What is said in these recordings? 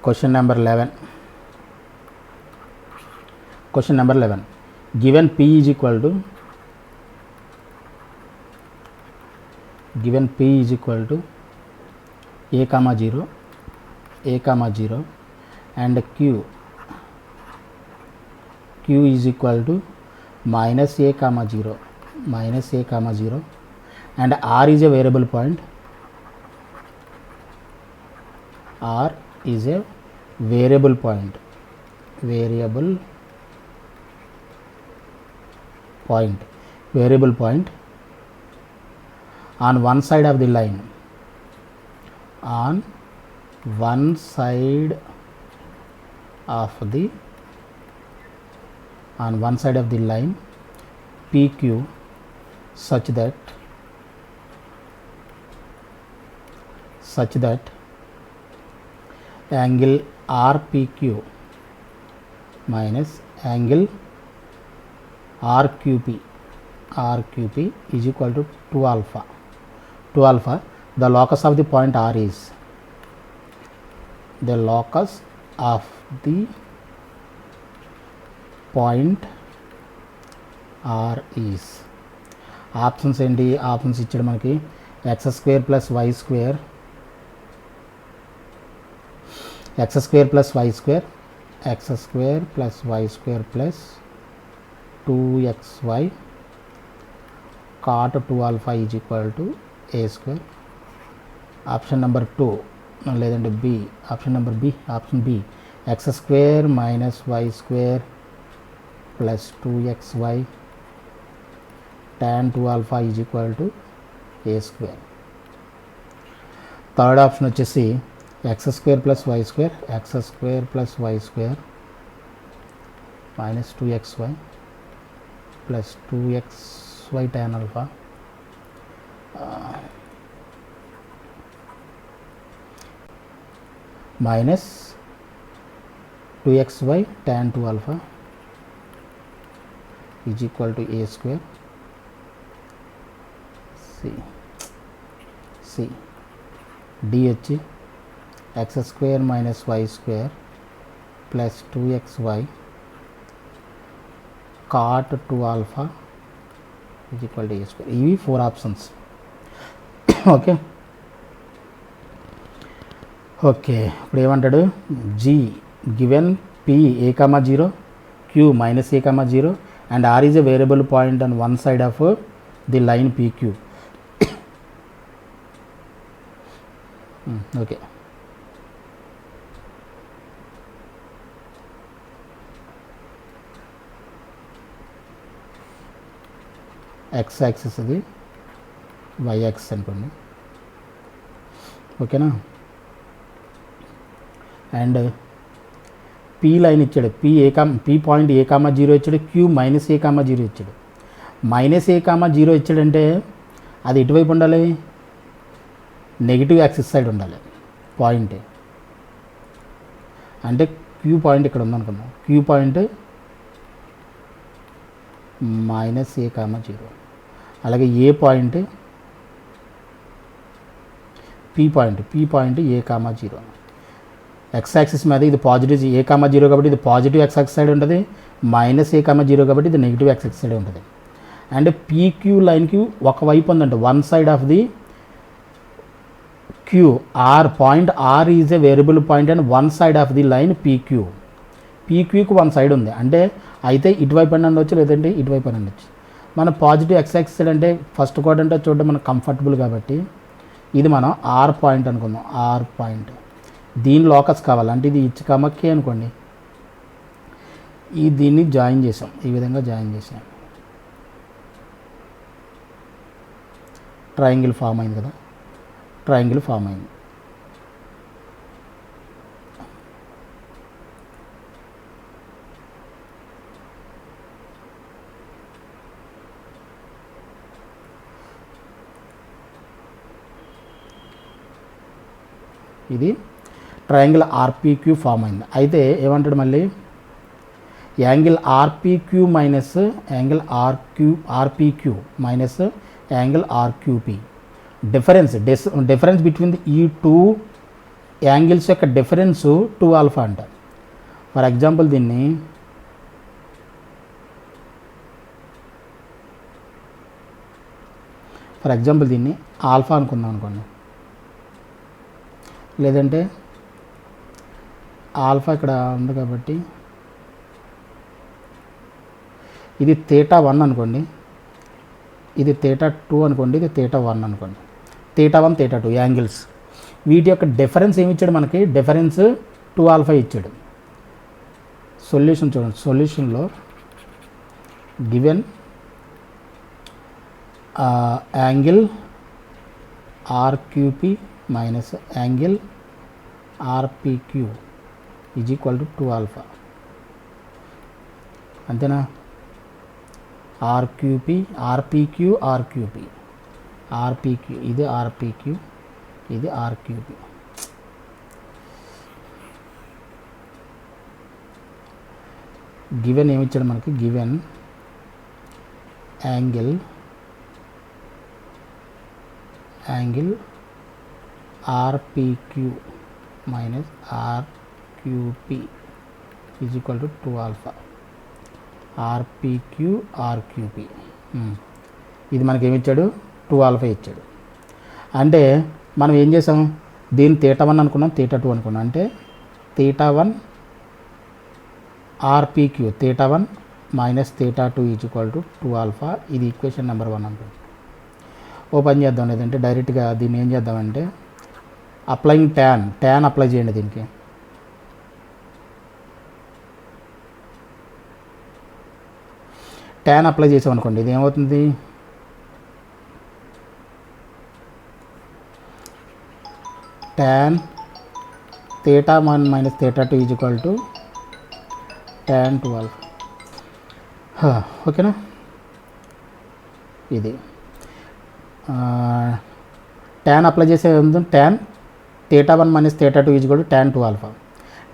Question number 11. Question number 11. Given P is equal to A comma 0 and Q is equal to minus A comma 0 and R is a variable point. R is a variable point on one side of the line, PQ such that angle RPQ minus angle RQP is equal to 2 alpha. The locus of the point R is options ఏంటి? Options ఇచ్చాడు మనకి x square plus y square plus 2xy cot 2 alpha is equal to a square. Option number 2 లేదంటే option B x square minus y square plus 2xy tan 2 alpha is equal to a square. Third option వచ్చేసి x square plus y square minus 2xy plus 2xy tan alpha minus 2xy tan 2 alpha is equal to a square. C D వచ్చి x square minus y square plus 2xy cot 2 alpha is equal to a square. ఇవి 4 options. Okay ఇప్పుడు ఏమంటాడు? G given P a comma 0 Q minus a comma 0 and R is a variable point on one side of the line PQ. Okay. x axis అది y axis అనుకోండి, ఓకేనా? And P line ఇచ్చాడు, P point a comma 0 ఇచ్చాడు, Q minus a comma 0 ఇచ్చాడు. Minus a comma 0 ఇచ్చాడంటే అది ఎటువైపు ఉండాలి? నెగిటివ్ యాక్సిస్ సైడ్ ఉండాలి పాయింట్. అంటే Q పాయింట్ ఇక్కడ ఉందనుకుందాం, Q point minus a comma 0, అలాగే ఏ point P point a comma 0. X axis మీద ఇది పాజిటివ్ a కామా 0 కాబట్టి ఇది పాజిటివ్ ఎక్స్ యాక్సిస్ సైడ్ ఉంటుంది, మైనస్ a కామా 0 కాబట్టి ఇది నెగిటివ్ ఎక్స్ యాక్సిస్ సైడ్ ఉంటుంది. అండ్ PQ లైన్కి ఒకవైపు ఉందంటే one side of the Q, R point R is a variable point and one side of the line PQకు one side ఉంది. అంటే అయితే ఇటువైపు అని ఉండొచ్చు, లేదంటే ఇటువైపు అని ఉండొచ్చు. మన పాజిటివ్ ఎక్స్ యాక్సిస్ సైడ్ అంటే ఫస్ట్ క్వాడ్రంట్ చూడడం మనకు కంఫర్టబుల్ కాబట్టి ఇది మనం R పాయింట్ అనుకుందాం. R పాయింట్ దీని లోకస్ కావాలంటే ఇది ఇచ్ కమక్కే అనుకోండి, దీన్ని జాయిన్ చేసాం, ఈ విధంగా జాయిన్ చేసాం, ట్రయాంగిల్ ఫామ్ అయింది కదా, ట్రయాంగిల్ ఫామ్ అయింది. ఇది ట్రయాంగిల్ ఆర్పిక్యూ ఫామ్ అయింది. అయితే ఏమంటాడు మళ్ళీ? Angle RPQ minus angle RPQ minus angle RQP. difference between the angles యొక్క డిఫరెన్స్ 2 ఆల్ఫా అంట. ఫర్ ఎగ్జాంపుల్ దీన్ని ఆల్ఫా అనుకుందాం అనుకోండి, లేదంటే ఆల్ఫా ఇక్కడ ఉంది కాబట్టి ఇది θ 1 అనుకోండి, ఇది θ 2 అనుకోండి, ఇది θ 1 అనుకోండి. θ 1 θ 2 యాంగిల్స్, వీటి యొక్క డిఫరెన్స్ ఏమి ఇచ్చాడు మనకి? డిఫరెన్స్ 2 ఆల్ఫా ఇచ్చాడు. సొల్యూషన్ చూడండి, సొల్యూషన్లో given angle RQP minus angle RPQ is equal to 2 alpha. అంతేనా? ఆర్క్యూపీ ఆర్పీక్యూ ఇది ఆర్పీక్యూ, ఇది ఆర్క్యూపీ. గివెన్ ఏమిచ్చాడు మనకి? Given angle RPQ minus RQP is equal to 2 alpha. RQP ఇది మనకి ఏమిచ్చాడు? 2 ఆల్ఫా ఇచ్చాడు. అంటే మనం ఏం చేసాం? దీన్ని θ 1 అనుకున్నాం, θ 2 అనుకున్నాం. అంటే θ 1 RPQ, θ 1 minus θ 2 is equal to 2 alpha. ఇది ఈక్వేషన్ నెంబర్ 1 అనుకుంటాం. ఓ పని చేద్దాం, లేదంటే డైరెక్ట్గా దీన్ని ఏం చేద్దామంటే అప్లయింగ్ ట్యాన్ అప్లై చేయండి దీనికి. ట్యాన్ అప్లై చేసామనుకోండి, ఇది ఏమవుతుంది? Tan θ 1 minus θ 2 is equal to tan 2 alpha. ఓకేనా? ఇది ట్యాన్ అప్లై చేసే tan θ 1 minus θ 2 is equal to tan 2 alpha.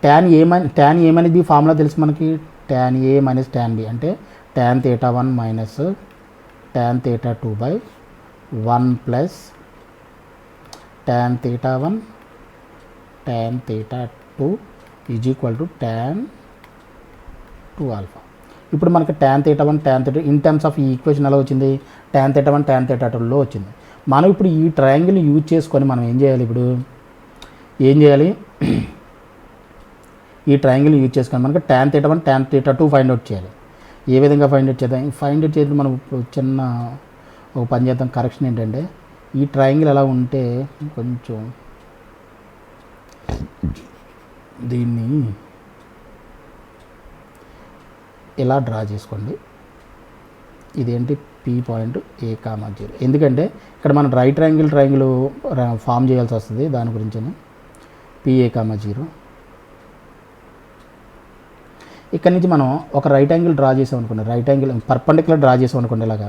Tan ఏమనేది బి ఫార్ములా తెలుసు మనకి, tan A minus tan B అంటే tan θ 1 minus tan θ 2 by 1 plus tan θ 1 tan θ 2 is equal to tan 2 alpha. ఇప్పుడు మనకి tan θ 1 tan θ 2 in terms of ఈ equation ఎలా వచ్చింది? Tan θ 1 tan θ 2లో వచ్చింది. మనం ఇప్పుడు ఈ ట్రయాంగిల్ యూజ్ చేసుకొని మనం ఏం చేయాలి? ఈ ట్రయాంగిల్ యూజ్ చేసుకొని మనకి ట్యాన్ θ 1 ట్యాన్ θ 2 ఫైండ్ అవుట్ చేయాలి. ఏ విధంగా ఫైండ్ అవుట్ చేద్దాం? ఫైండ్ అవుట్ చేసి మనం చిన్న ఒక పని చేద్దాం. కరెక్షన్ ఏంటంటే ఈ ట్రయాంగిల్ ఎలా ఉంటే కొంచెం దీన్ని ఇలా డ్రా చేసుకోండి. ఇదేంటి? పీ పాయింట్ ఏ కామా 0. ఎందుకంటే ఇక్కడ మనం రైట్ ట్రయాంగిల్ ఫామ్ చేయాల్సి వస్తుంది, దాని గురించి పీ ఏ కామా 0. ఇక్కడ నుంచి మనం ఒక రైట్ యాంగిల్ డ్రా చేసాం అనుకోండి, రైట్ యాంగిల్ పర్పెండిక్యులర్ డ్రా చేసాం అనుకోండి, ఇలాగా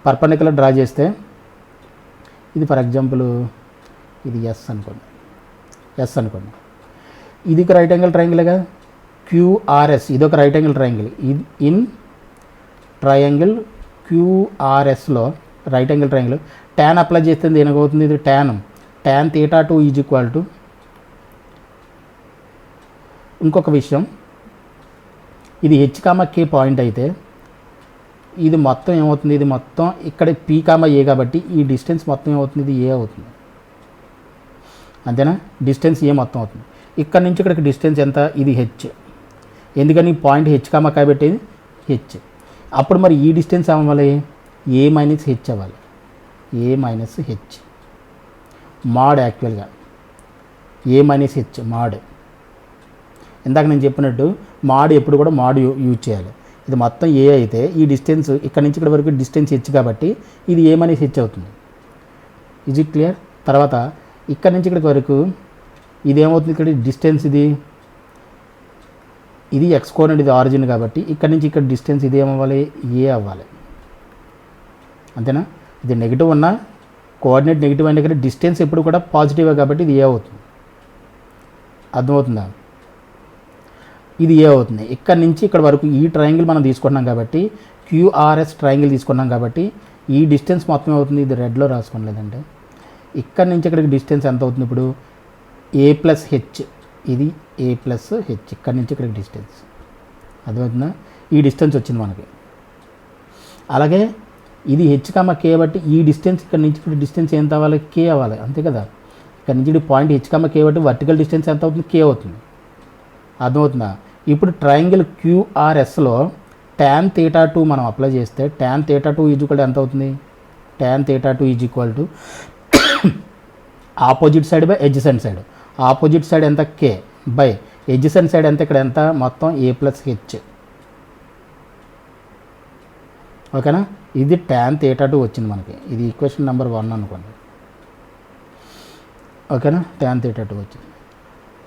పర్పెండిక్యులర్ డ్రా చేస్తే ఇది ఫర్ ఎగ్జాంపుల్ ఇది ఎస్ అనుకోండి, ఇది రైట్ యాంగిల్ ట్రయాంగిల్గా క్యూఆర్ఎస్, ఇది ఒక రైట్ యాంగిల్ ట్రయాంగిల్. ఇది ఇన్ ట్రయాంగిల్ క్యూఆర్ఎస్లో right angle triangle tan apply చేస్తే ఏమవుతుంది? ఇది ట్యాన్ θ 2 ఈజ్ ఈక్వల్ టు, ఇంకొక విషయం, ఇది హెచ్ కామా కే పాయింట్ అయితే ఇది మొత్తం ఏమవుతుంది? ఇది మొత్తం ఇక్కడ పీ కామా ఏ కాబట్టి ఈ డిస్టెన్స్ మొత్తం ఏమవుతుంది? ఇది ఏ అవుతుంది. అంతేనా? డిస్టెన్స్ ఏ మొత్తం అవుతుంది. ఇక్కడ నుంచి ఇక్కడికి డిస్టెన్స్ ఎంత? ఇది హెచ్. ఎందుకని పాయింట్ హెచ్ కామా కాబట్టి హెచ్. అప్పుడు మరి ఈ డిస్టెన్స్ ఏమవ్వాలి? ఏ మైనస్ హెచ్ అవ్వాలి. ఏ మైనస్ హెచ్ మాడ్, యాక్చువల్గా ఏ మైనస్ హెచ్ మాడ్. ఇందాక నేను చెప్పినట్టు మాడ్ ఎప్పుడు కూడా మాడ్ యూజ్ చేయాలి. ఇది మొత్తం ఏ అయితే ఈ డిస్టెన్స్ ఇక్కడ నుంచి ఇక్కడ వరకు డిస్టెన్స్ హెచ్ కాబట్టి ఇది ఏ మైనస్ హెచ్ అవుతుంది. Is it clear? తర్వాత ఇక్కడ నుంచి ఇక్కడికి వరకు ఇది ఏమవుతుంది? ఇక్కడ డిస్టెన్స్ ఇది ఎక్స్ కోఆర్డినేట్, ఇది ఆరిజిన్ కాబట్టి ఇక్కడ నుంచి ఇక్కడ డిస్టెన్స్ ఇది ఏమవ్వాలి? ఏ అవ్వాలి. అంతేనా? ఇది నెగిటివ్ ఉన్న కోఆర్డినేట్ నెగిటివ్ అయిన దగ్గర డిస్టెన్స్ ఎప్పుడు కూడా పాజిటివే కాబట్టి ఇది ఏ అవుతుంది. అర్థమవుతుందా? ఇది ఏ అవుతుంది. ఇక్కడ నుంచి ఇక్కడ వరకు ఈ ట్రయాంగిల్ మనం తీసుకున్నాం కాబట్టి క్యూఆర్ఎస్ ట్రయాంగిల్ తీసుకున్నాం కాబట్టి ఈ డిస్టెన్స్ మొత్తం అవుతుంది. ఇది రెడ్లో రాసుకోండి, లేదంటే ఇక్కడ నుంచి ఇక్కడికి డిస్టెన్స్ ఎంత అవుతుంది? ఇప్పుడు ఏ ప్లస్ హెచ్, ఇది ఏ ప్లస్ హెచ్, ఇక్కడి నుంచి ఇక్కడికి డిస్టెన్స్ అర్థమవుతుందా, ఈ డిస్టెన్స్ వచ్చింది మనకి. అలాగే ఇది హెచ్ కామా కే బట్టి ఈ డిస్టెన్స్ ఇక్కడ నుంచి ఇక్కడ డిస్టెన్స్ ఎంత అవ్వాలి, కే అవ్వాలి, అంతే కదా. ఇక్కడ నుంచి పాయింట్ హెచ్ కామా కే బట్టి వర్టికల్ డిస్టెన్స్ ఎంత అవుతుంది, కే అవుతుంది. అర్థమవుతుందా. ఇప్పుడు ట్రయాంగిల్ క్యూఆర్ఎస్లో tan θ2 మనం అప్లై చేస్తే tan θ2 ఈజ్వల్ ఎంత అవుతుంది, tan θ2 is equal to opposite side by adjacent side. Opposite side ఎంత, కే బై ఎడ్జసెంట్ సైడ్ ఎంత, ఇక్కడ ఎంత మొత్తం ఏ ప్లస్ హెచ్. ఓకేనా, ఇది tan θ2 వచ్చింది మనకి, ఇది ఈక్వేషన్ నెంబర్ 1 అనుకోండి. ఓకేనా, tan θ2 వచ్చింది.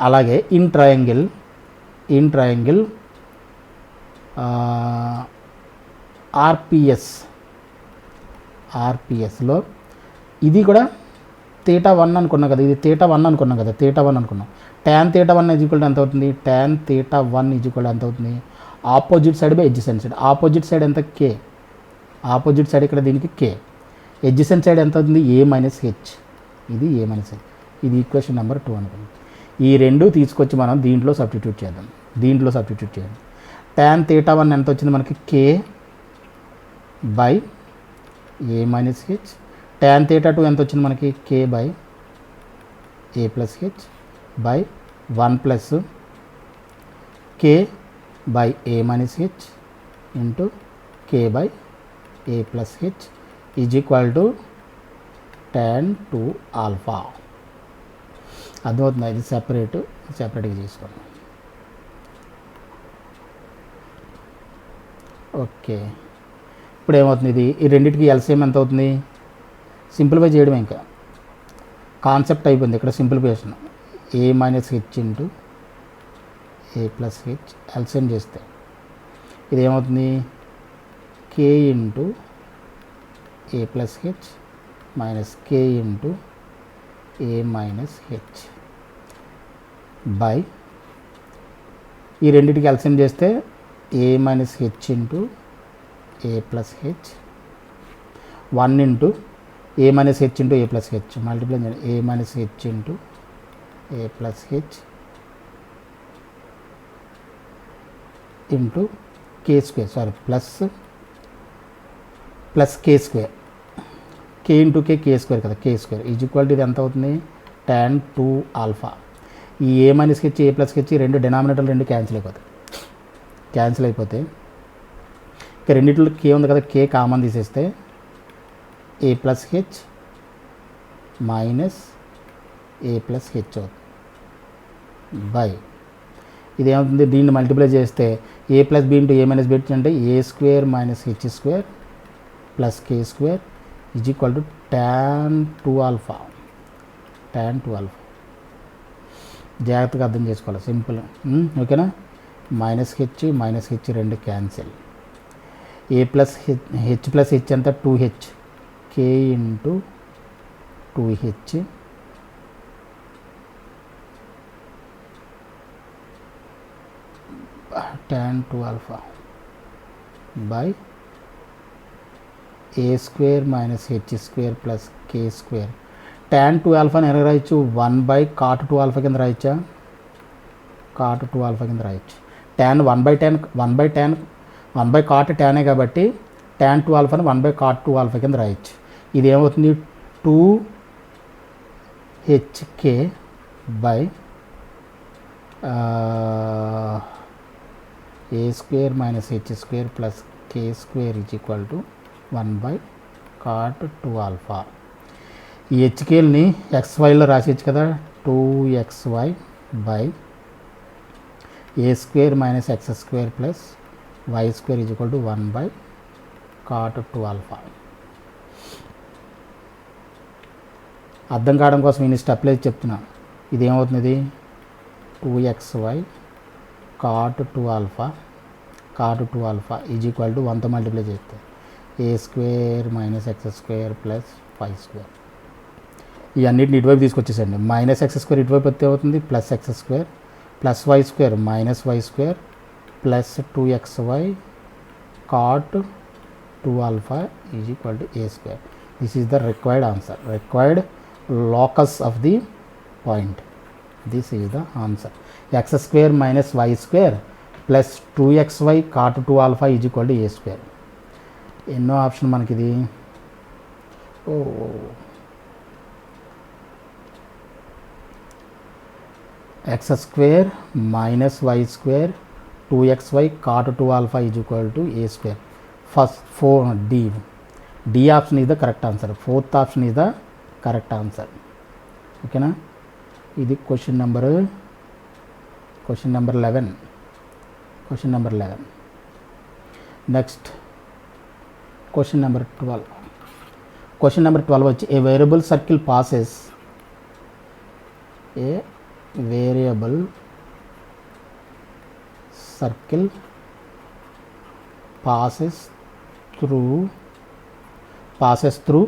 అలాగే ఇన్ ట్రయాంగిల్ ఆర్పిఎస్లో ఇది కూడా θ1 అనుకున్నాం కదా, ఇది θ1 అనుకున్నాం కదా, θ1 అనుకున్నాం. tan θ1 ఈజ్వల్ ఎంత అవుతుంది, tan θ1 ఈజ్వల్ ఎంత అవుతుంది, opposite side by adjacent side. Opposite side ఎంత, కే, ఆపోజిట్ సైడ్ ఇక్కడ దీనికి కే, ఎడ్జసెంట్ సైడ్ ఎంత అవుతుంది, ఏ మైనస్ హెచ్, ఇది ఏ మైనస్ హెచ్. ఇది ఈక్వేషన్ నెంబర్ 2 అనుకోండి. ఈ రెండు తీసుకొచ్చి మనం దీంట్లో సబ్స్టిట్యూట్ చేద్దాం. tan θ1 ఎంత వచ్చింది మనకి, K by A minus H. tan θ2 ఎంత వచ్చింది మనకి, K by A plus H by 1 plus K by A minus H into K by A plus H is equal to tan 2α. అర్థమవుతుందా, ఇది సెపరేట్గా చేసుకోండి. ఓకే, ఇప్పుడు ఏమవుతుంది, ఈ రెండింటికి ఎల్సిఎం ఎంత అవుతుంది, సింప్లిఫై చేయడం, ఇంకా కాన్సెప్ట్ అయిపోయింది. ఇక్కడ simplification A minus H into A plus H LCM చేస్తే ఇది ఏమవుతుంది, K into A plus H minus K into A minus H by ఈ రెండింటికి ఎల్సిఎం చేస్తే A minus H into A plus H 1 into A minus H into A plus H multiply చేయండి, A minus H into A plus H into K square, sorry plus K square, K into K square కదా, కే square is equal to ఇది ఎంత అవుతుంది, tan 2α. ఈ A minus H A plus H రెండు డినామినేటర్లు రెండు cancel అయిపోతే ఇక రెండింటిలో కే ఉంది కదా, కే కామన్ తీసేస్తే a plus H minus a plus h అవుతుంది బై ఇదేమవుతుంది, దీన్ని మల్టిప్లై చేస్తే a plus b into A minus b అంటే a square minus h square plus K square is equal to tan 2α. జాగ్రత్తగా అర్థం చేసుకోవాలి, సింపుల్. ఓకేనా, మైనస్ హెచ్ రెండు cancel. A plus h plus h అంతా 2h, k into 2h tan 2α by a square minus h square plus K square. tan 2α ఎలా రాయొచ్చు, 1/cot 2α కింద రాయొచ్చా, cot 2α కింద రాయొచ్చు. tan 1/cot tan కాబట్టి tan 2α 1/cot 2α కింద రాయొచ్చు. ఇది ఏమవుతుంది, 2hk by a square minus h square plus K square is equal to 1/cot 2α. ఈ హెచ్కేల్ని XYలో రాసేయచ్చు కదా, 2xy by a square minus x square plus y square is equal to 1/cot 2α. అర్థం కావడం కోసం నేను స్టెప్లో చెప్తున్నా. ఇది ఏమవుతుంది, 2xy cot 2α is equal to 1తో మల్టిప్లై చేస్తే a square minus x square plus y square. ఈ అన్నిటిని ఇటువైపు తీసుకొచ్చేసండి, మైనస్ ఎక్స్ స్క్వేర్ ఇటువైపు వస్తే అవుతుంది plus x square plus y square minus y square plus 2xy cot 2α is equal to a square. This is the required answer, required locus of the point this is the answer. X square minus y square plus 2xy cot 2α is equal to a square. ఎన్నో option మనకి ఇది. X square minus y square 2xy cot 2α is equal to a square. First 4 D option is the correct answer. Fourth option is the correct answer. ఓకేనా. ఇది question number 11. Next question number 12. Question number 12 వచ్చి a variable circle passes through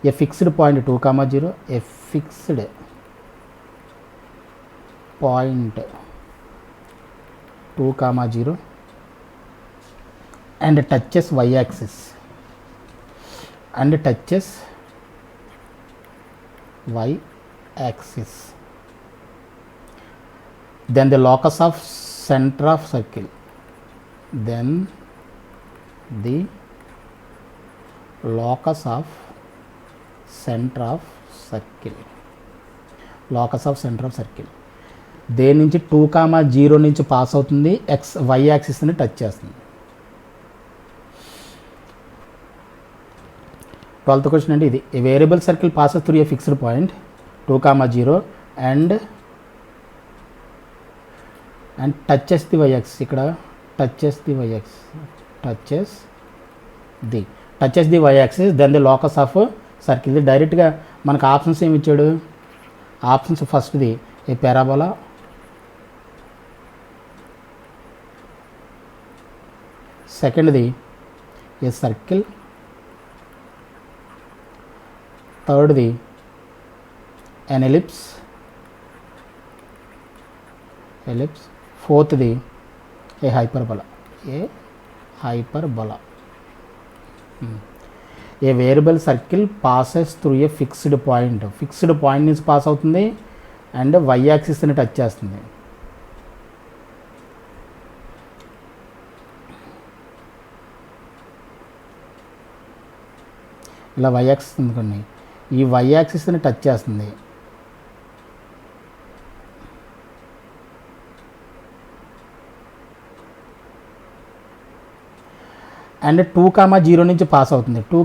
a fixed point 2, 0, a fixed point 2, 0 and touches y-axis then the locus of center of circle locus of center of circle దేని నుంచి 2, 0 నుంచి pass అవుతుంది, y యాక్సిస్ని touch చేస్తుంది. 12th question అంటే ఇది. A variable circle passes through a fixed point 2, 0 and touches the y axis. ఇక్కడ touches the y axis then the locus of circle. ఇది డైరెక్ట్గా మనకు ఆప్షన్స్ ఏమి ఇచ్చాడు. ఆప్షన్స్ ఫస్ట్ది ఏ పారాబోలా, సెకండ్ది ఏ సర్కిల్, థర్డ్ది an ellipse, ఫోర్త్ది a hyperbola. A variable circle passes through a fixed point నుంచి పాస్ అవుతుంది అండ్ y యాక్సిస్ని టచ్ చేస్తుంది. ఇలా y యాక్సిస్ అనుకోండి, ఈ y యాక్సిస్ని టచ్ చేస్తుంది. అండ్ 2, 0 నుంచి పాస్ అవుతుంది. 2,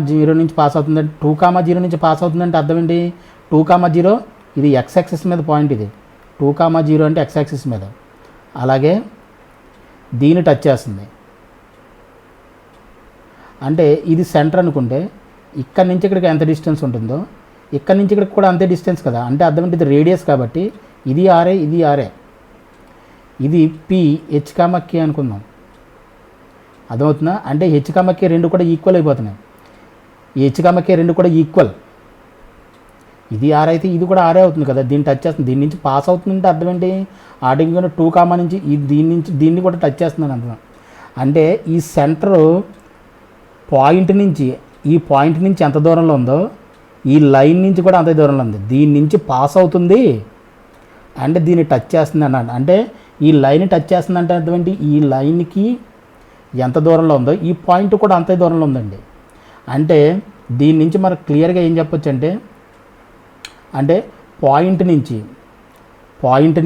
0 నుంచి పాస్ అవుతుంది. 2, 0 నుంచి పాస్ అవుతుందంటే అర్థం ఏంటి. 2, 0 ఇది ఎక్స్ యాక్సిస్ మీద పాయింట్. ఇది 2, 0 అంటే ఎక్స్ యాక్సిస్ మీద. అలాగే దీన్ని టచ్ చేస్తుంది. అంటే ఇది సెంటర్ అనుకుంటే ఇక్కడి నుంచి ఇక్కడికి ఎంత డిస్టెన్స్ ఉంటుందో ఇక్కడి నుంచి ఇక్కడికి కూడా అంతే డిస్టెన్స్ కదా. అంటే అర్థం ఏంటి, ఇది రేడియస్ కాబట్టి ఇది ఆర్ఏ, ఇది ఆర్ఏ, ఇది పి, h, k అనుకుందాం. అర్థమవుతుందా. అంటే h, k రెండు కూడా ఈక్వల్ అయిపోతున్నాయి. ఈ h, k రెండు కూడా ఈక్వల్. ఇది ఆర్ అయితే ఇది కూడా ఆరే అవుతుంది కదా. దీన్ని టచ్ చేస్తుంది, దీని నుంచి పాస్ అవుతుందంటే అర్థం ఏంటి, ఆటోమేటిక్గా 2, నుంచి దీన్ని కూడా టచ్ చేస్తుందని అర్థం. అంటే ఈ సెంటర్ పాయింట్ నుంచి ఈ పాయింట్ నుంచి ఎంత దూరంలో ఉందో ఈ లైన్ నుంచి కూడా అంతే దూరంలో ఉంది. దీని నుంచి పాస్ అవుతుంది అంటే దీన్ని టచ్ చేస్తుంది అన్నాడు. అంటే ఈ లైన్ టచ్ చేస్తుంది అంటే అర్థం ఏంటి, ఈ లైన్కి ఎంత దూరంలో ఉందో ఈ పాయింట్ కూడా అంతే దూరంలో ఉందండి. అంటే దీని నుంచి మనకు క్లియర్గా ఏం చెప్పొచ్చు అంటే పాయింట్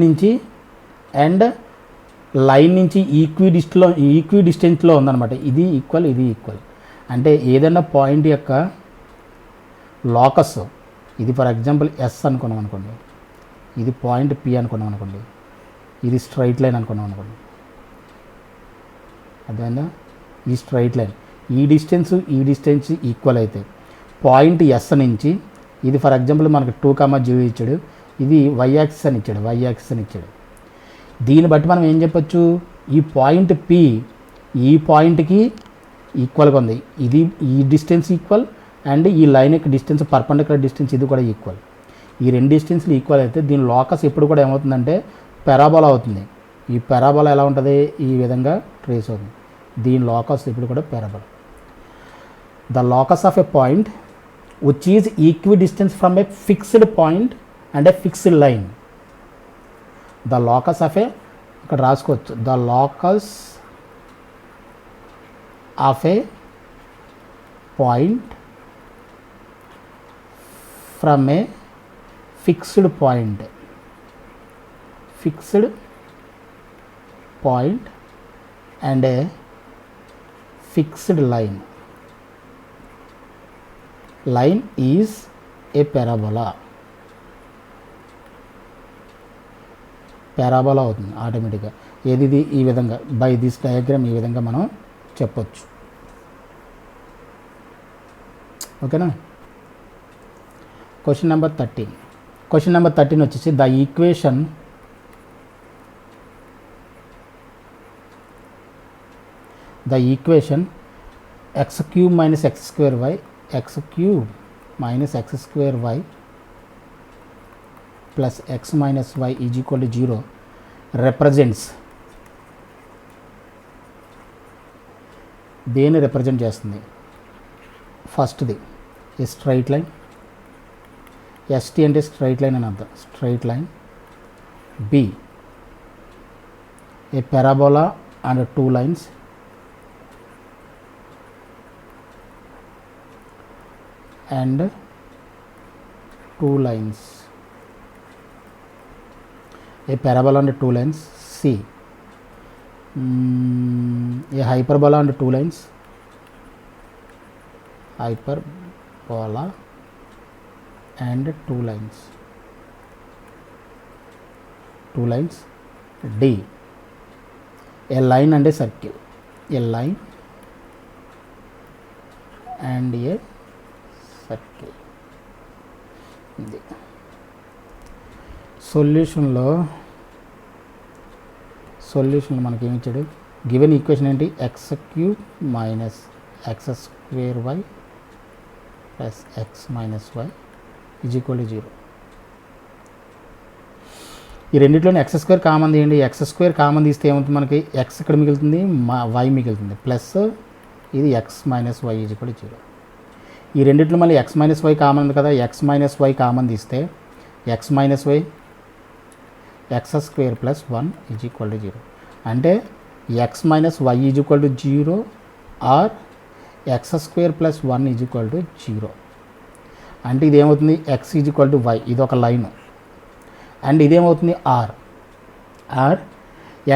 నుంచి అండ్ లైన్ నుంచి ఈక్వి డిస్టెన్స్లో ఉందన్నమాట. ఇది ఈక్వల్, ఇది ఈక్వల్. అంటే ఏదైనా పాయింట్ యొక్క లోకస్, ఇది ఫర్ ఎగ్జాంపుల్ ఎస్ అనుకున్నాం అనుకోండి, ఇది పాయింట్ పి అనుకున్నాం అనుకోండి, ఇది స్ట్రైట్ లైన్ అనుకున్నాం అనుకోండి. అదేనా ఈ స్ట్రైట్ లైన్, ఈ డిస్టెన్స్ ఈక్వల్ అయితే పాయింట్ ఎస్ నుంచి ఇది ఫర్ ఎగ్జాంపుల్ మనకు 2, 0 ఇచ్చాడు, ఇది y యాక్సిస్ అని ఇచ్చాడు. దీన్ని బట్టి మనం ఏం చెప్పొచ్చు, ఈ పాయింట్ పి ఈ పాయింట్కి ఈక్వల్గా ఉంది. ఇది ఈ డిస్టెన్స్ ఈక్వల్ అండ్ ఈ లైన్ యొక్క డిస్టెన్స్ పర్పెండిక్యులర్ డిస్టెన్స్ ఇది కూడా ఈక్వల్. ఈ రెండు డిస్టెన్స్లు ఈక్వల్ అయితే దీని లోకస్ ఎప్పుడు కూడా ఏమవుతుందంటే పారాబోలా అవుతుంది. ఈ పారాబోలా ఎలా ఉంటుంది, ఈ విధంగా ట్రేస్ అవుతుంది. దీని లోకస్ ఇప్పుడు కూడా parabola. The locus of a point which is equidistant from a fixed point and a fixed line. The locus of a, ఇక్కడ రాసుకోవచ్చు, the locus of a point from a fixed point and a fixed line is a parabola అవుతుంది ఆటోమేటిక్గా. ఏది ఈ విధంగా by this diagram ఈ విధంగా మనం చెప్పొచ్చు. ఓకేనా. క్వశ్చన్ నెంబర్ 13 వచ్చేసి the equation x cube minus x square y plus x minus y is equal to 0 represents, దేన్ని రిప్రజెంట్ చేస్తుంది? ఫస్ట్ది ఏ స్ట్రైట్ లైన్, ఎస్టీ అంటే స్ట్రైట్ లైన్ అని అర్థం, straight line. B a parabola and 2 lines, and 2 lines, a parabola and 2 lines. C a hyperbola and 2 lines, hyperbola and 2 lines. D a line and a circle, a line and a circle. సొల్యూషన్లో మనకి ఏమి ఇచ్చాడు? Given equation ఏంటి? X cube minus x square y plus x minus y is equal to 0. ఈ రెండిట్లోనే x square common తీయండి. X square common తీస్తే ఏమవుతుంది? మనకి ఎక్స్ ఇక్కడ మిగులుతుంది, వై మిగులుతుంది, ప్లస్ ఇది x minus y is equal to 0. ఈ రెండిట్లో మళ్ళీ ఎక్స్ మైనస్ వై కామన్ ఉంది కదా, ఎక్స్ మైనస్ వై కామన్ తీస్తే x minus y x square plus 1 is equal to 0. అంటే x minus y is equal to 0 or x square plus 1 is equal to 0. అంటే ఇదేమవుతుంది? X is equal to y, ఇది ఒక line. And ఇదేమవుతుంది? Or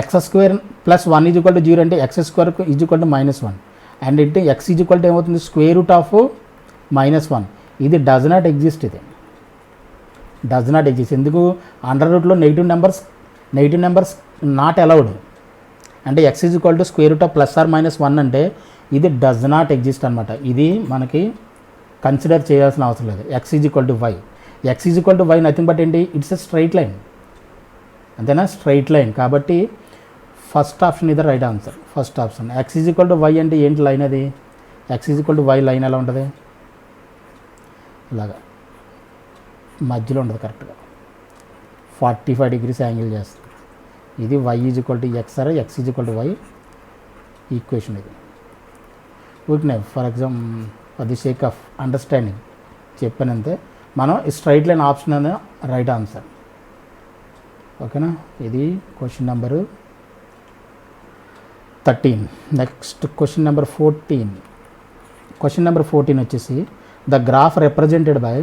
x square plus 1 is equal to 0 అంటే x square is equal to -1. And అంటే x is equal to ఏమవుతుంది? Square root of -1. ఇది does not exist. ఇది డజ్ నాట్ ఎగ్జిస్ట్. ఎందుకు? Under రూట్లో నెగిటివ్ నెంబర్స్ నాట్ అలౌడ్. అంటే x is equal to square root of +or-1 అంటే ఇది does not exist అనమాట. ఇది మనకి కన్సిడర్ చేయాల్సిన అవసరం లేదు. X is equal to y, x is equal to y nothing but ఏంటి? ఇట్స్ ఎ స్ట్రైట్ లైన్, అంతేనా? Straight line. కాబట్టి ఫస్ట్ ఆప్షన్ ఇది right answer. First option x is equal to y అంటే ఏంటి లైన్? అది x is equal to y line ఎలా ఉంటుంది? ఇలాగా మధ్యలో ఉంటుంది, కరెక్ట్గా 45 degrees యాంగిల్ చేస్తుంది. ఇది y is equal to x or x is equal to y equation. ఇది ఊరికనే for example for the sake of understanding చెప్పానంతే. మనం స్ట్రైట్ లైన్ ఆప్షన్ అనే రైట్ ఆన్సర్. ఓకేనా. ఇది question number 13. Next question number 14. Question number 14 వచ్చేసి the graph represented by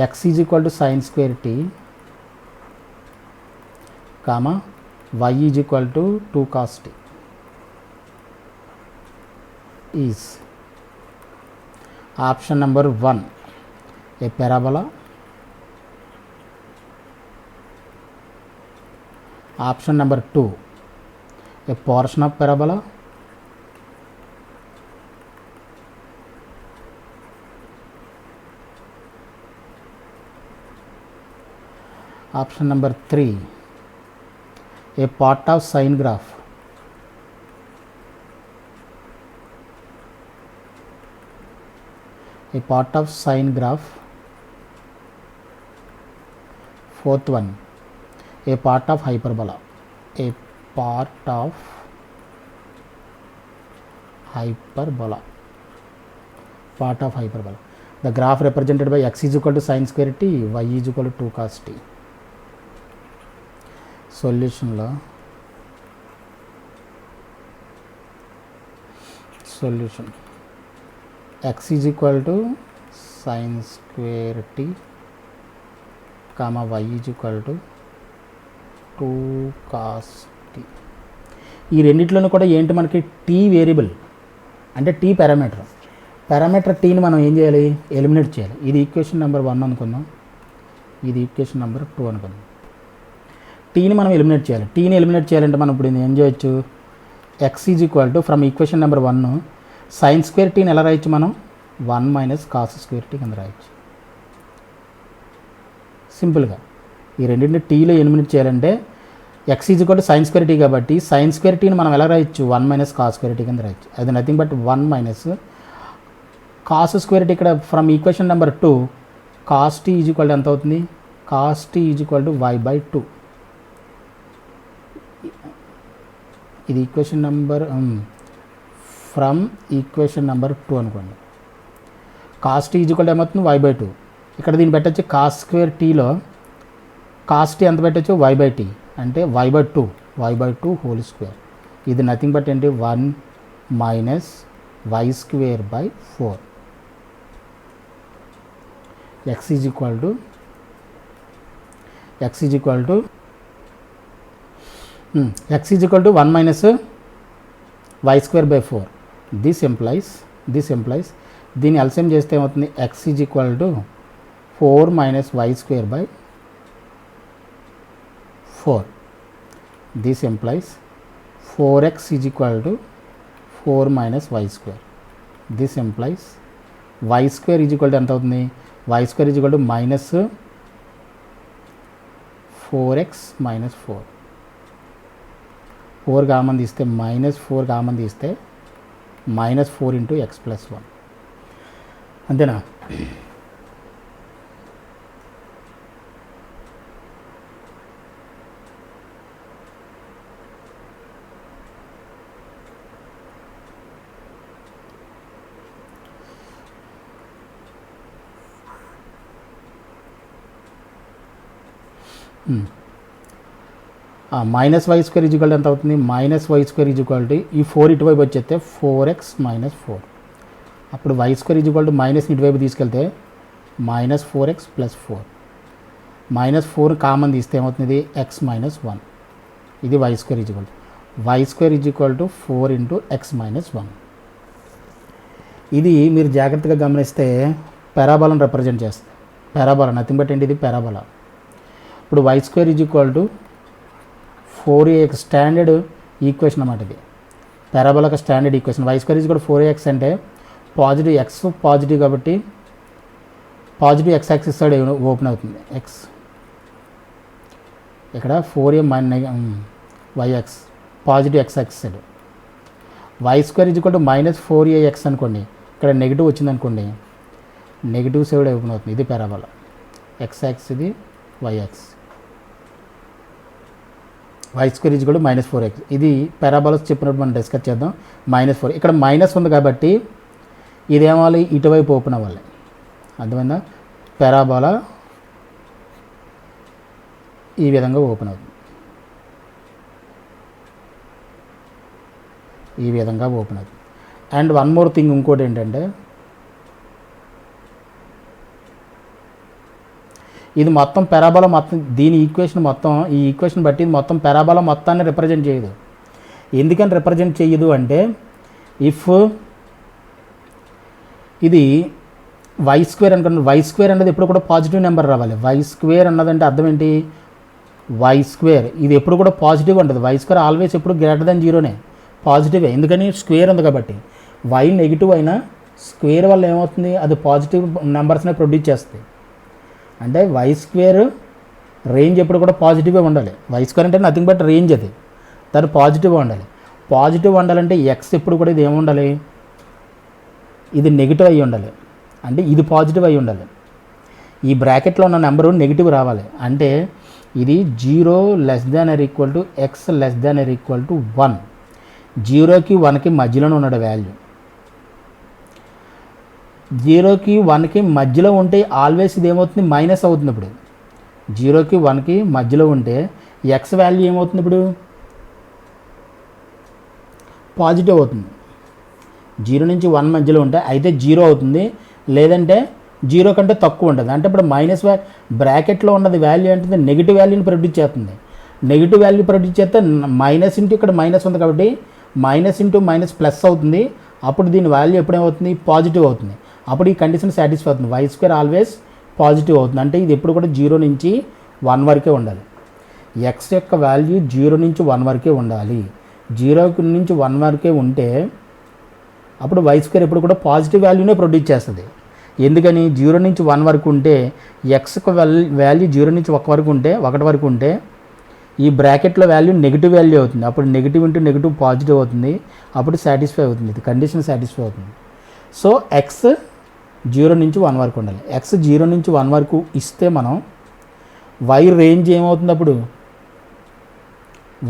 x is equal to sin square t, comma y is equal to 2 cos t is option number 1 a parabola, option number 2 a portion of parabola, option number 3 a part of sine graph, a part of sine graph, fourth one a part of hyperbola, a part of hyperbola. The graph represented by x is equal to sin square t, y is equal to 2 cos t. Solution x is equal to sin square t comma y is equal to 2 cos t. ఈ రెండిట్లోనూ కూడా ఏంటి మనకి t variable అంటే t parameter టీని మనం ఏం చేయాలి, ఎలిమినేట్ చేయాలి. ఇది ఈక్వేషన్ నెంబర్ 1 అనుకుందాం, ఇది ఈక్వేషన్ నెంబర్ 2 అనుకుందాం. టీని మనం ఎలిమినేట్ చేయాలి. టీని ఎలిమినేట్ చేయాలంటే మనం ఇప్పుడు ఏం చేయొచ్చు, X is equal to from equation number 1 sign square టీని ఎలా రాయొచ్చు మనం, 1 మైనస్ కాస్ స్క్వేర్ టీ కింద రాయొచ్చు సింపుల్గా. ఈ రెండింటిని టీలో ఎలిమినేట్ చేయాలంటే x is equal to sine square t కాబట్టి సైన్ స్క్వేర్ టీని మనం ఎలా రాయొచ్చు, 1 మైనస్ కాస్ స్క్వేర్ టీ కింద రాయొచ్చు. అది nothing but 1 minus cos square t. ఇక్కడ from equation number 2 cos t is equal to ఎంత అవుతుంది, cos t is equal to y by 2. ఇది equation number from equation number 2 అనుకోండి. Cos t is equal to ఏమవుతుంది, y by 2. ఇక్కడ దీన్ని పెట్టచ్చు cos square టీలో కాస్ టీ ఎంత పెట్టచ్చు, y బై టీ అంటే y బై 2 హోల్ స్క్వేర్. ఇది నథింగ్ బట్ ఏంటి, 1 minus y square by 4. x is equal to x is equal to 1 minus y square by 4. This employees దీన్ని LCM చేస్తే ఏమవుతుంది, x is equal to 4 minus y square by 4. This implies 4x is equal to 4 minus y square. This implies y square is equal to ఎంత అవుతుంది, y square is equal to minus 4x minus 4. 4 common తీస్తే minus 4 common తీస్తే minus 4 into x plus 1. అంతేనా. Minus y square is equal ఎంత అవుతుంది, minus y square is equal to ఈ 4 ఇటువైపు వచ్చేస్తే 4x మైనస్ 4. అప్పుడు y square is equal to minus ఇటువైపు తీసుకెళ్తే minus 4x plus 4. Minus 4 common తీస్తే ఏమవుతుంది, ఎక్స్ మైనస్ 1. ఇది y square is equal to y square is equal to 4 into x minus 1. ఇది మీరు జాగ్రత్తగా గమనిస్తే పారాబోలాను రిప్రజెంట్ చేస్తుంది. పారాబోలా నథింగ్ బట్ ఏంటి, ఇది పారాబోలా. ఇప్పుడు y square is equal to 4ax standard equation అన్నమాట. ఇది పారాబోలాకి standard equation. Y square is equal 4ax అంటే పాజిటివ్ ఎక్స్ పాజిటివ్ కాబట్టి positive X axis side open అవుతుంది. ఎక్స్ ఇక్కడ 4a y x positive X axis side. Why square is equal to minus 4ax అనుకోండి, ఇక్కడ negative వచ్చింది అనుకోండి, నెగిటివ్ సైడ్ ఓపెన్ అవుతుంది. ఇది పారాబోలా. ఎక్స్ యాక్సిస్ ఇది వైఎక్స్. Y square is equal to minus 4x. ఇది పారాబోలాస్ చెప్పినప్పుడు మనం డిస్కస్ చేద్దాం. -4 ఇక్కడ మైనస్ ఉంది కాబట్టి ఇదేమవ్వాలి, ఇటువైపు ఓపెన్ అవ్వాలి. అర్థమైందా. పారాబోలా ఈ విధంగా ఓపెన్ అవుతుంది, ఈ విధంగా ఓపెన్ అవుతుంది. అండ్ వన్ మోర్ థింగ్, ఇంకోటి ఏంటంటే ఇది మొత్తం పారాబోలా మొత్తం దీని ఈక్వేషన్ మొత్తం ఈ ఈక్వేషన్ బట్టి ఇది మొత్తం పారాబోలా మొత్తాన్ని రిప్రజెంట్ చేయదు. ఎందుకని రిప్రజెంట్ చేయదు అంటే, ఇఫ్ ఇది వై స్క్వేర్ అనుకోండి, వై స్క్వేర్ అనేది ఎప్పుడు కూడా పాజిటివ్ నెంబర్ రావాలి. వై స్క్వేర్ అన్నదంటే అర్థం ఏంటి, వై స్క్వేర్ ఇది ఎప్పుడు కూడా పాజిటివ్ ఉంటుంది. వై స్క్వేర్ ఆల్వేస్ ఎప్పుడు గ్రేటర్ దెన్ జీరోనే, పాజిటివే. ఎందుకని స్క్వేర్ ఉంది కాబట్టి. వై నెగిటివ్ అయినా స్క్వేర్ వల్ల ఏమవుతుంది, అది పాజిటివ్ నెంబర్స్నే ప్రొడ్యూస్ చేస్తుంది. అంటే వై స్క్వేర్ రేంజ్ ఎప్పుడు కూడా పాజిటివ్గా ఉండాలి. వై స్క్వేర్ అంటే నథింగ్ బట్ రేంజ్, అది దాన్ని పాజిటివ్గా ఉండాలి. పాజిటివ్ ఉండాలంటే ఎక్స్ ఎప్పుడు కూడా ఇది ఏముండాలి, ఇది నెగిటివ్ అయ్యి ఉండాలి. అంటే ఇది పాజిటివ్ అయ్యి ఉండాలి. ఈ బ్రాకెట్లో ఉన్న నెంబరు నెగిటివ్ రావాలి. అంటే ఇది 0 less than or equal to X less than or equal to 1. 0కి 1కి మధ్యలోనే ఉన్నాడు వాల్యూ. 0కి 1కి మధ్యలో ఉంటే ఆల్వేస్ ఇది ఏమవుతుంది, మైనస్ అవుతుంది. ఇప్పుడు 0కి 1కి మధ్యలో ఉంటే ఎక్స్ వాల్యూ ఏమవుతుంది, ఇప్పుడు పాజిటివ్ అవుతుంది. 0 నుంచి 1 మధ్యలో ఉంటే అయితే 0 అవుతుంది, లేదంటే 0 కంటే తక్కువ ఉంటుంది. అంటే ఇప్పుడు మైనస్ బ్రాకెట్లో ఉన్నది వాల్యూ ఏంటంటే నెగిటివ్ వాల్యూని ప్రొడ్యూస్ చేస్తుంది. నెగిటివ్ వాల్యూ ప్రొడ్యూస్ చేస్తే మైనస్ ఇంటూ ఇక్కడ మైనస్ ఉంది కాబట్టి మైనస్ ఇంటూ మైనస్ ప్లస్ అవుతుంది. అప్పుడు దీని వాల్యూ ఎప్పుడేమవుతుంది, పాజిటివ్ అవుతుంది. అప్పుడు ఈ కండిషన్ సాటిస్ఫై అవుతుంది. వై స్క్వేర్ ఆల్వేస్ పాజిటివ్ అవుతుంది. అంటే ఇది ఎప్పుడు కూడా 0 నుంచి 1 వరకే ఉండాలి. ఎక్స్ యొక్క వాల్యూ 0 నుంచి 1 వరకే ఉండాలి. 0 నుంచి 1 వరకే ఉంటే అప్పుడు వై స్క్వేర్ ఎప్పుడు కూడా పాజిటివ్ వాల్యూనే ప్రొడ్యూస్ చేస్తుంది. ఎందుకని 0 నుంచి 1 వరకు ఉంటే ఎక్స్ వాల్యూ 0 నుంచి 1 వరకు ఉంటే ఈ బ్రాకెట్లో వాల్యూ నెగిటివ్ వాల్యూ అవుతుంది. అప్పుడు నెగిటివ్ ఇంటూ నెగిటివ్ పాజిటివ్ అవుతుంది. అప్పుడు సాటిస్ఫై అవుతుంది, ఇది కండిషన్ సాటిస్ఫై అవుతుంది. సో ఎక్స్ 0 నుంచి 1 వరకు ఉండాలి. ఎక్స్ 0 నుంచి 1 వరకు ఇస్తే మనం వై రేంజ్ ఏమవుతుంది, అప్పుడు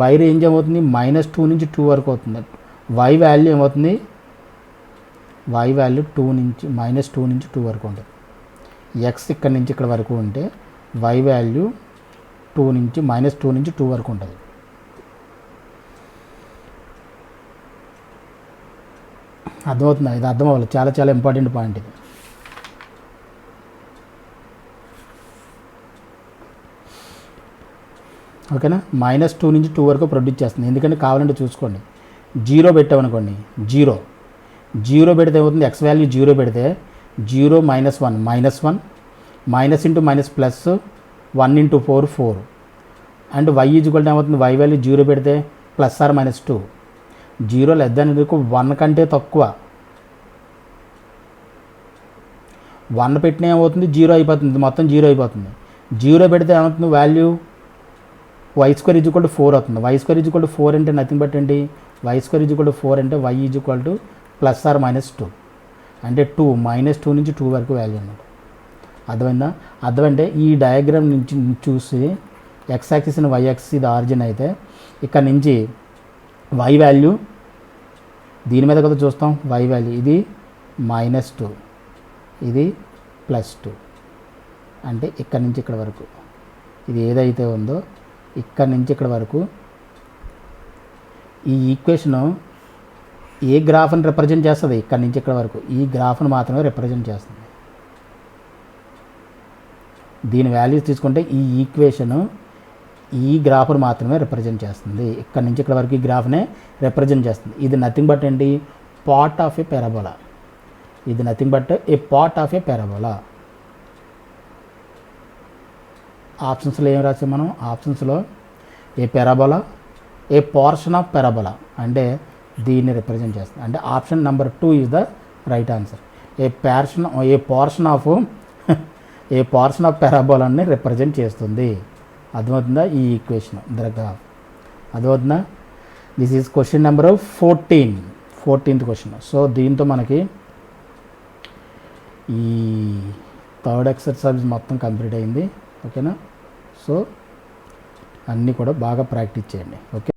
వై రేంజ్ ఏమవుతుంది, -2 నుంచి 2 వరకు అవుతుంది. వై వాల్యూ ఏమవుతుంది, వై వాల్యూ -2 నుంచి 2 వరకు ఉంటుంది. ఎక్స్ ఇక్కడ నుంచి ఇక్కడ వరకు ఉంటే వై వాల్యూ -2 నుంచి 2 వరకు ఉంటుంది. అర్థమవుతుందా? ఇది అర్థం అవ్వాలి, చాలా చాలా ఇంపార్టెంట్ పాయింట్ ఇది. ఓకేనా? -2 నుంచి 2 వరకు ప్రొడ్యూస్ చేస్తుంది. ఎందుకంటే కావాలంటే చూసుకోండి, 0 పెట్టామనుకోండి, 0 పెడితే ఏమవుతుంది, ఎక్స్ వాల్యూ 0 పెడితే 0 - 1 -1 minus into minus plus 1 × 4 4. And y is equal ఏమవుతుంది, వై వాల్యూ 0 పెడితే +or-2. 0 లెస్ దాన్ ఎందుకు 1 కంటే తక్కువ. 1 పెట్టినా ఏమవుతుంది, 0 అయిపోతుంది, మొత్తం 0 అయిపోతుంది. 0 పెడితే ఏమవుతుంది, వాల్యూ వై స్క్వేర్ ఈజ్వల్ 4 అవుతుంది. వై స్క్వేర్ ఈజ్వల్ 4 అంటే నథింగ్ బట్ ఏంటి, వై స్క్వేర్ ఈజ్వల్ 4 అంటే వై ఈజ్వల్ +or-2 అంటే 2 -2 నుంచి 2 వరకు వాల్యూ అన్నమాట. అర్థమైందా? అర్థమంటే ఈ డయాగ్రామ్ నుంచి చూసి ఎక్స్ యాక్సిస్ వై యాక్సిస్ ఇది ఆరిజిన్ అయితే ఇక్కడ నుంచి వై వాల్యూ దీని మీద కదా చూస్తాం, వై వాల్యూ ఇది -2 ఇది +2 అంటే ఇక్కడ నుంచి ఇక్కడ వరకు ఇది ఏదైతే ఉందో ఇక్కడ నుంచి ఇక్కడ వరకు ఈ ఈక్వేషను ఏ గ్రాఫ్ని రిప్రజెంట్ చేస్తుంది, ఇక్కడ నుంచి ఇక్కడ వరకు ఈ గ్రాఫ్ను మాత్రమే రిప్రజెంట్ చేస్తుంది. దీని వాల్యూస్ తీసుకుంటే ఈ ఈక్వేషను ఈ గ్రాఫ్ను మాత్రమే రిప్రజెంట్ చేస్తుంది. ఇక్కడ నుంచి ఇక్కడ వరకు ఈ గ్రాఫ్నే రిప్రజెంట్ చేస్తుంది. ఇది నథింగ్ బట్ ఏంటి, పార్ట్ ఆఫ్ ఏ పారాబోలా. ఇది nothing but a part of a parabola. ఆప్షన్స్లో ఏం రాసాం మనం, ఆప్షన్స్లో a parabola, a portion of parabola అంటే దీన్ని రిప్రజెంట్ చేస్తుంది. అంటే option number 2 is the right answer. A portion of పారాబోలాని రిప్రజెంట్ చేస్తుంది. అర్థమవుతుందా ఈ ఈక్వేషన్ దగ్గర? అర్థమవుతుందా? This is question number 14th question. So దీంతో మనకి ఈ థర్డ్ ఎక్సర్సైజ్ మొత్తం కంప్లీట్ అయింది. ఓకేనా? సో అన్నీ కూడా బాగా ప్రాక్టీస్ చేయండి. ఓకే.